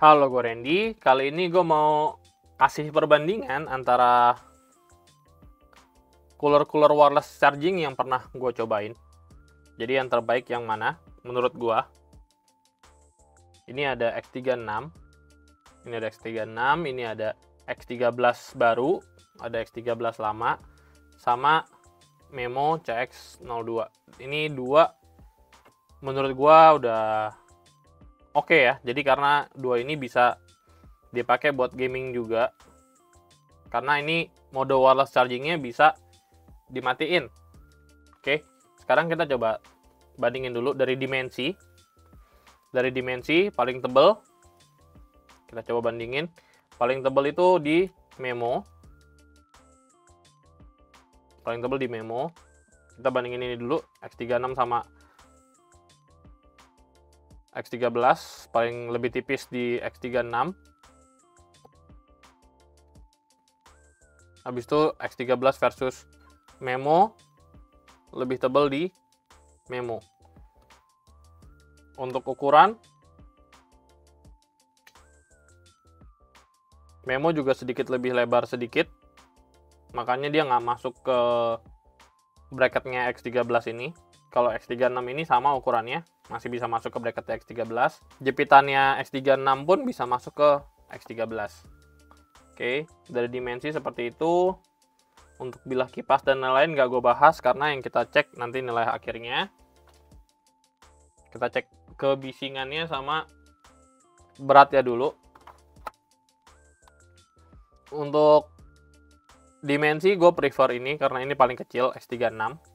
Halo, gue Randy. Kali ini gue mau kasih perbandingan antara cooler wireless charging yang pernah gue cobain. Jadi yang terbaik yang mana menurut gue? Ini ada X36, ini ada X36, ini ada X13 baru, ada X13 lama, sama Memo CX02. Ini dua menurut gue udah oke ya. Jadi karena dua ini bisa dipakai buat gaming juga. Karena ini mode wireless chargingnya bisa dimatiin. Oke, sekarang kita coba bandingin dulu dari dimensi. Dari dimensi paling tebal, kita coba bandingin. Paling tebal itu di Memo. Paling tebal di Memo. Kita bandingin ini dulu, X36 sama X13. Paling lebih tipis di X36. Habis itu X13 versus Memo, lebih tebal di Memo. Untuk ukuran, Memo juga sedikit lebih lebar sedikit, makanya dia nggak masuk ke bracketnya X13 ini. Kalau X36 ini sama ukurannya, masih bisa masuk ke bracket X13. Jepitannya X36 pun bisa masuk ke X13. Oke, dari dimensi seperti itu. Untuk bilah kipas dan lain-lain nggak gue bahas, karena yang kita cek nanti nilai akhirnya. Kita cek kebisingannya sama beratnya dulu. Untuk dimensi gue prefer ini karena ini paling kecil, X36.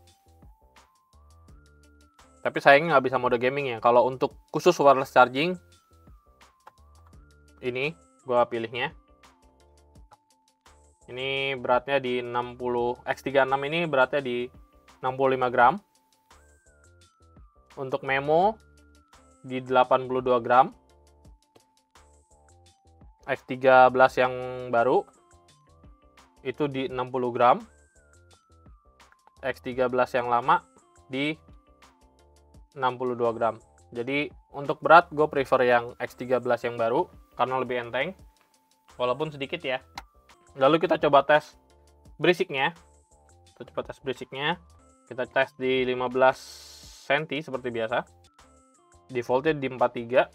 Tapi sayangnya nggak bisa mode gaming ya. Kalau untuk khusus wireless charging, ini gue pilihnya. Ini beratnya di 60, X36 ini beratnya di 65 gram. Untuk Memo di 82 gram. X13 yang baru itu di 60 gram. X13 yang lama di 62 gram. Jadi untuk berat gue prefer yang X13 yang baru karena lebih enteng, walaupun sedikit ya. Lalu kita coba tes berisiknya. Kita coba tes berisiknya. Kita tes di 15 cm seperti biasa. Defaultnya di 43.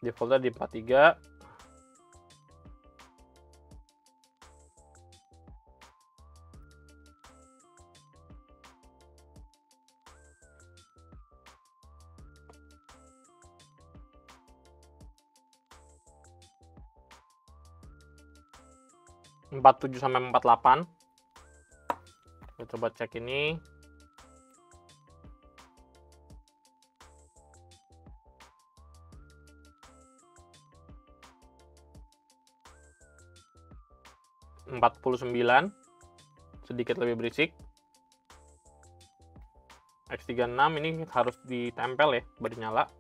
Defaultnya di 43. Empat 47 sampai 48. Kita coba cek ini. Empat 49, sedikit lebih berisik. X36 ini harus ditempel ya, baru nyala.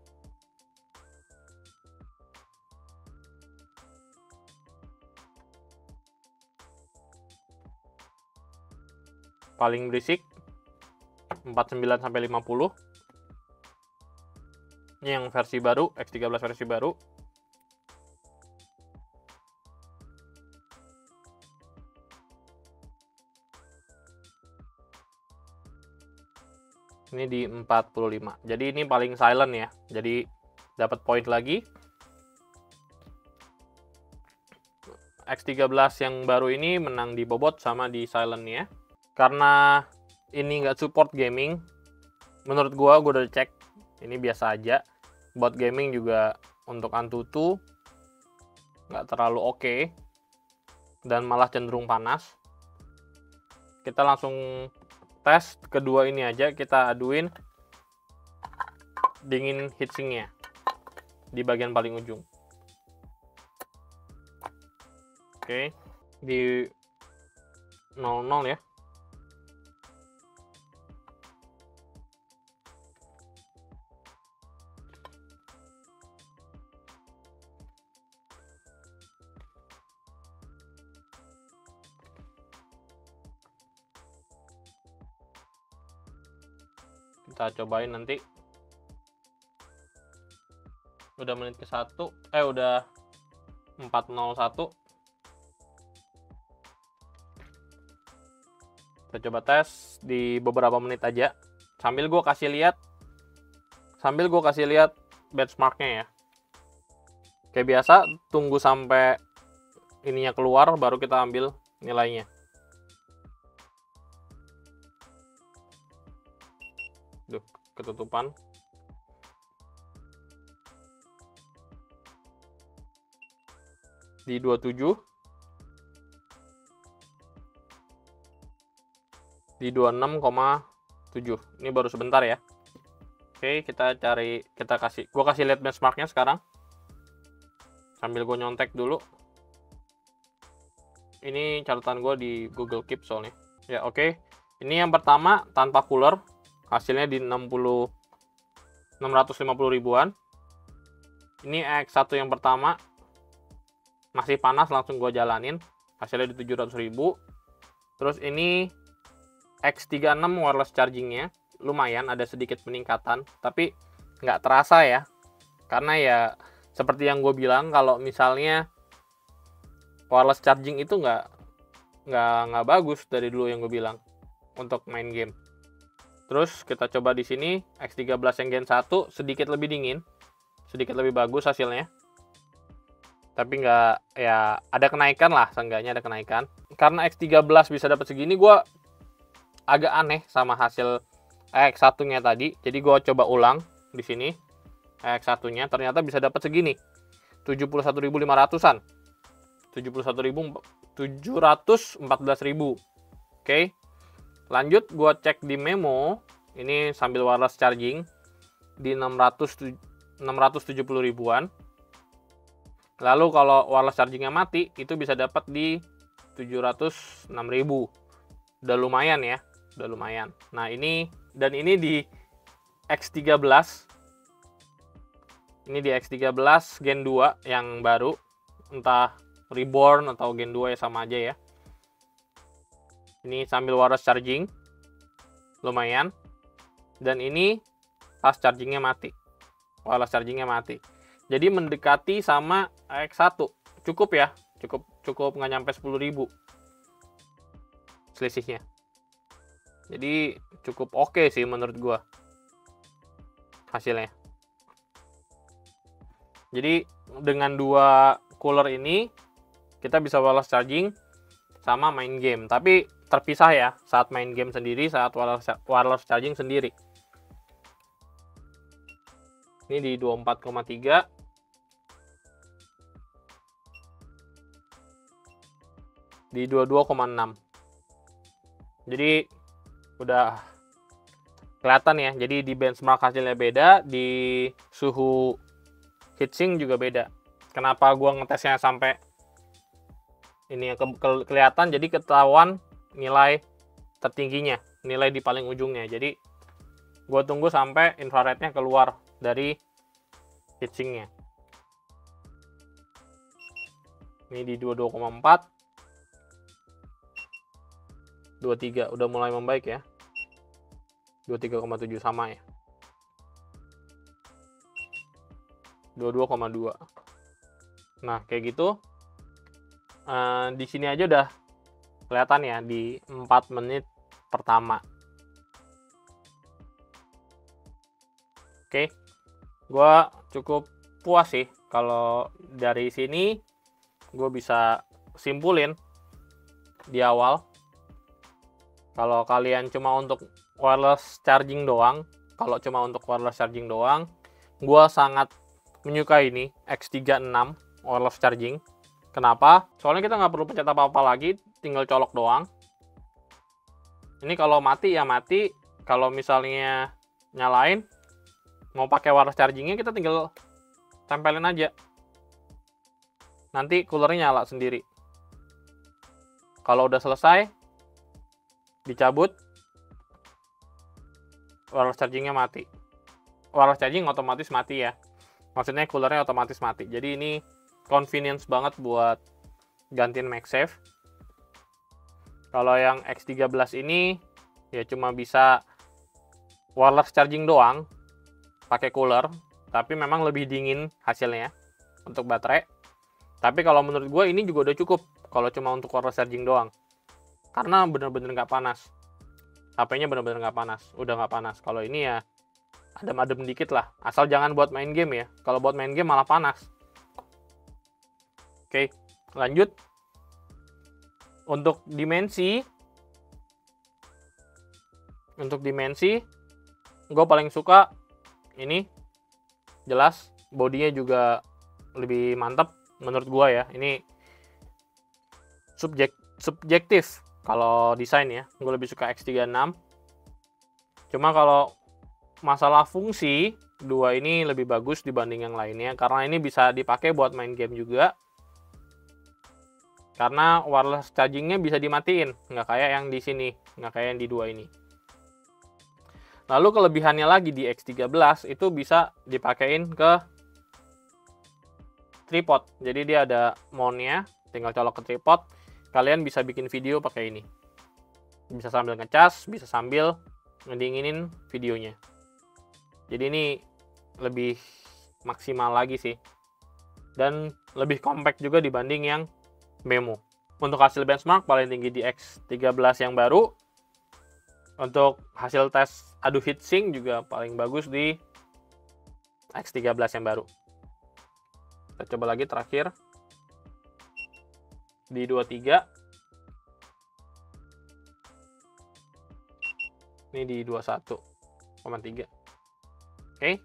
Paling berisik 49 sampai 50. Ini yang versi baru, X13 versi baru. Ini di 45. Jadi ini paling silent ya. Jadi dapat poin lagi. X13 yang baru ini menang di bobot sama di silent ya. Karena ini nggak support gaming, menurut gue udah cek, ini biasa aja. Buat gaming juga untuk Antutu nggak terlalu oke, dan malah cenderung panas. Kita langsung tes kedua ini aja, kita aduin dingin heatsinknya di bagian paling ujung. Oke, di 00 ya. Kita cobain nanti. Udah menit ke 1, udah 401. Kita coba tes di beberapa menit aja. Sambil gue kasih lihat benchmarknya ya. Kayak biasa, tunggu sampai ininya keluar, baru kita ambil nilainya. Duh, ketutupan. Di 27. Di 26,7. Ini baru sebentar ya. Oke, kita kasih lihat benchmarknya sekarang. Sambil gue nyontek dulu. Ini catatan gue di Google Keep soalnya. Ya, oke. Ini yang pertama tanpa cooler. Hasilnya di 650 ribuan. Ini X1 yang pertama. Masih panas, langsung gue jalanin. Hasilnya di 700 ribu. Terus ini X36 wireless chargingnya. Lumayan, ada sedikit peningkatan. Tapi nggak terasa ya. Karena ya seperti yang gue bilang, kalau misalnya wireless charging itu nggak bagus dari dulu yang gue bilang untuk main game. Terus kita coba di sini X13 yang Gen 1 sedikit lebih dingin, sedikit lebih bagus hasilnya. Tapi nggak, ya ada kenaikan lah, seenggaknya ada kenaikan. Karena X13 bisa dapat segini, gue agak aneh sama hasil X1-nya tadi. Jadi gue coba ulang di sini. X1-nya ternyata bisa dapat segini. 71.500-an. 714.000. Oke. Lanjut gue cek di memo. Ini sambil wireless charging di 670 ribuan. Lalu kalau wireless chargingnya mati, itu bisa dapat di 706.000. Udah lumayan ya, udah lumayan. Nah ini, dan ini di X13. Ini di X13 Gen 2 yang baru. Entah Reborn atau Gen 2 ya, sama aja ya. Ini sambil wireless charging. Lumayan. Dan ini fast chargingnya mati. Wireless chargingnya mati. Jadi mendekati sama X1. Cukup ya. Cukup nggak nyampe 10.000 selisihnya. Jadi cukup oke sih menurut gua hasilnya. Jadi dengan dua cooler ini kita bisa wireless charging sama main game. Tapi terpisah ya, saat main game sendiri, saat wireless charging sendiri. Ini di 24,3. Di 22,6. Jadi udah kelihatan ya. Jadi di benchmark hasilnya beda, di suhu heatsink juga beda. Kenapa gua ngetesnya sampai ini kelihatan, jadi ketahuan nilai tertingginya, nilai di paling ujungnya. Jadi gua tunggu sampai infrarednya keluar dari heatsinknya. Ini di 22,4. 23 udah mulai membaik ya. 23,7 sama ya. 22,2. Nah, kayak gitu. Di sini aja udah kelihatan ya di 4 menit pertama. Oke. Gua cukup puas sih kalau dari sini gue bisa simpulin di awal. Kalau kalian cuma untuk wireless charging doang, gue sangat menyukai ini X36 wireless charging. Kenapa? Soalnya kita nggak perlu pencet apa-apa lagi, tinggal colok doang. Ini kalau mati ya mati, kalau misalnya nyalain, mau pakai wireless chargingnya kita tinggal tempelin aja. Nanti coolernya nyala sendiri. Kalau udah selesai, dicabut, wireless chargingnya mati. Wireless charging otomatis mati ya. Maksudnya coolernya otomatis mati. Jadi ini convenience banget buat gantiin MagSafe. Kalau yang X13 ini ya cuma bisa wireless charging doang, pakai cooler. tapi memang lebih dingin hasilnya untuk baterai. Tapi kalau menurut gue ini juga udah cukup kalau cuma untuk wireless charging doang, karena bener-bener nggak panas. HP-nya bener-bener nggak panas, udah nggak panas. Kalau ini ya adem-adem dikit lah, asal jangan buat main game ya. Kalau buat main game malah panas. Oke, lanjut. Untuk dimensi, gue paling suka ini. Jelas, bodinya juga lebih mantap menurut gue ya. Ini subjektif kalau desain ya. Gue lebih suka X36. Cuma kalau masalah fungsi, dua ini lebih bagus dibanding yang lainnya. Karena ini bisa dipakai buat main game juga. Karena wireless chargingnya bisa dimatiin. Nggak kayak yang di sini. Nggak kayak yang di dua ini. Lalu kelebihannya lagi di X13 itu bisa dipakein ke tripod. Jadi dia ada mount-nya, tinggal colok ke tripod. Kalian bisa bikin video pakai ini. Bisa sambil ngecas, bisa sambil ngedinginin videonya. Jadi ini lebih maksimal lagi sih. Dan lebih compact juga dibanding yang Memo. Untuk hasil benchmark paling tinggi di X13 yang baru. Untuk hasil tes adu heatsink juga paling bagus di X13 yang baru. Kita coba lagi terakhir di 23. Ini di 21,3. Oke.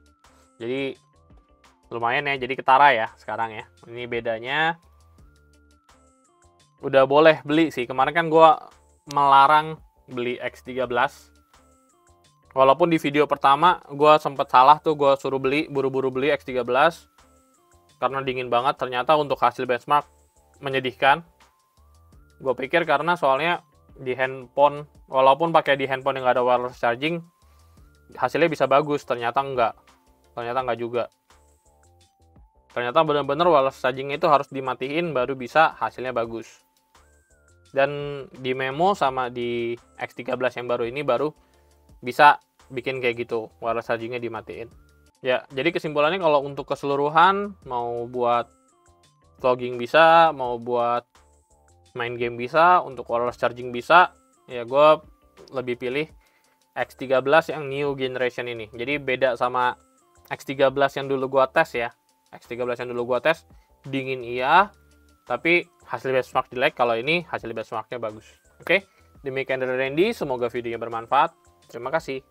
Jadi lumayan ya, jadi ketara ya sekarang ya. Ini bedanya udah boleh beli sih. Kemarin kan gue melarang beli X13. Walaupun di video pertama gue sempet salah tuh, gue suruh buru-buru beli X13 karena dingin banget. Ternyata untuk hasil benchmark menyedihkan. Gue pikir karena soalnya di handphone, walaupun pakai di handphone yang gak ada wireless charging, hasilnya bisa bagus. Ternyata enggak juga. Ternyata benar-benar wireless charging itu harus dimatiin baru bisa hasilnya bagus. Dan di Memo sama di X13 yang baru ini baru bisa bikin kayak gitu, wireless chargingnya dimatiin. Ya, jadi kesimpulannya kalau untuk keseluruhan, mau buat vlogging bisa, mau buat main game bisa, untuk wireless charging bisa, ya gue lebih pilih X13 yang new generation ini. Jadi beda sama X13 yang dulu gue tes ya. X13 yang dulu gue tes, dingin iya, tapi hasil benchmark jelek. Kalau ini hasil benchmarknya bagus. Oke, demikian dari Randy. Semoga videonya bermanfaat. Terima kasih.